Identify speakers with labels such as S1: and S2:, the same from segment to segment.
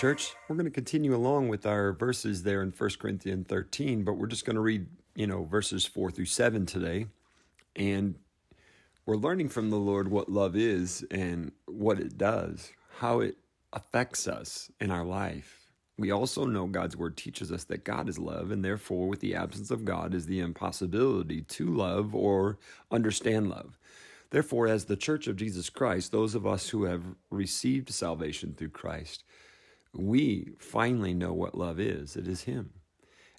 S1: church. We're going to continue along with our verses there in 1 Corinthians 13, but we're just going to read, verses 4 through 7 today. And we're learning from the Lord what love is and what it does, how it affects us in our life. We also know God's word teaches us that God is love, and therefore, with the absence of God is the impossibility to love or understand love. Therefore, as the Church of Jesus Christ, those of us who have received salvation through Christ, we finally know what love is. It is Him.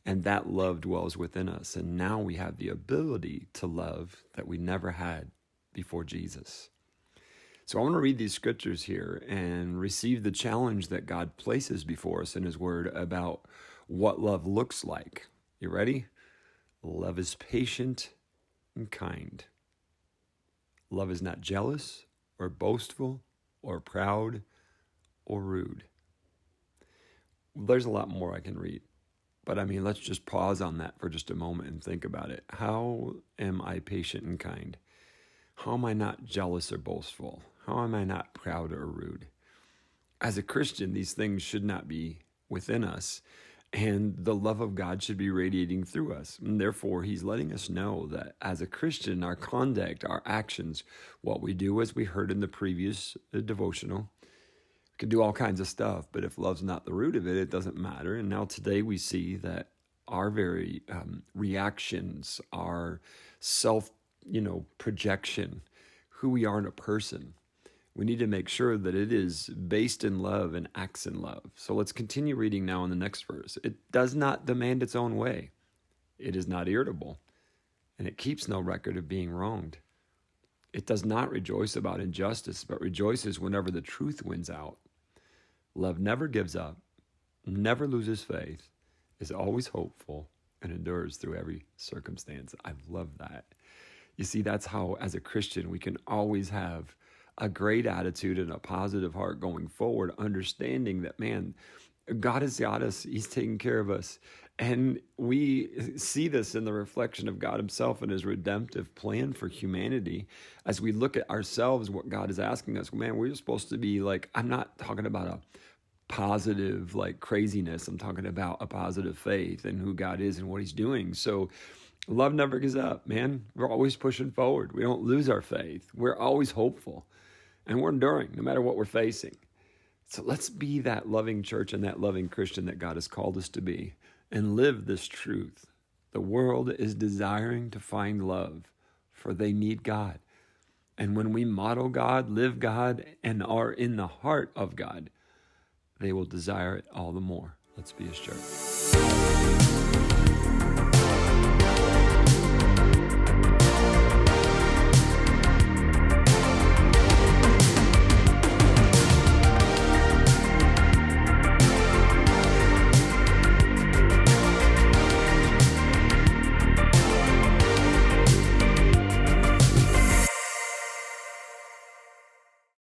S1: And that love dwells within us. And now we have the ability to love that we never had before Jesus. So I want to read these scriptures here and receive the challenge that God places before us in His Word about what love looks like. You ready? Love is patient and kind. Love is not jealous or boastful or proud or rude. There's a lot more I can read, but let's just pause on that for just a moment and think about it. How am I patient and kind? How am I not jealous or boastful? How am I not proud or rude? As a Christian, these things should not be within us, and the love of God should be radiating through us. And therefore, He's letting us know that as a Christian, our conduct, our actions, what we do, as we heard in the previous devotional, we can do all kinds of stuff, but if love's not the root of it, it doesn't matter. And now today we see that our very reactions, our projection, who we are in a person, we need to make sure that it is based in love and acts in love. So let's continue reading now in the next verse. It does not demand its own way. It is not irritable, and it keeps no record of being wronged. It does not rejoice about injustice, but rejoices whenever the truth wins out. Love never gives up, never loses faith, is always hopeful, and endures through every circumstance. I love that. You see, that's how, as a Christian, we can always have a great attitude and a positive heart going forward, understanding that, man, God has got us. He's taking care of us. And we see this in the reflection of God Himself and His redemptive plan for humanity. As we look at ourselves, what God is asking us, man, we're supposed to be like, I'm not talking about a positive like craziness. I'm talking about a positive faith and who God is and what He's doing. So love never gives up, man. We're always pushing forward. We don't lose our faith. We're always hopeful. And we're enduring no matter what we're facing. So let's be that loving church and that loving Christian that God has called us to be and live this truth. The world is desiring to find love, for they need God. And when we model God, live God, and are in the heart of God, they will desire it all the more. Let's be His church.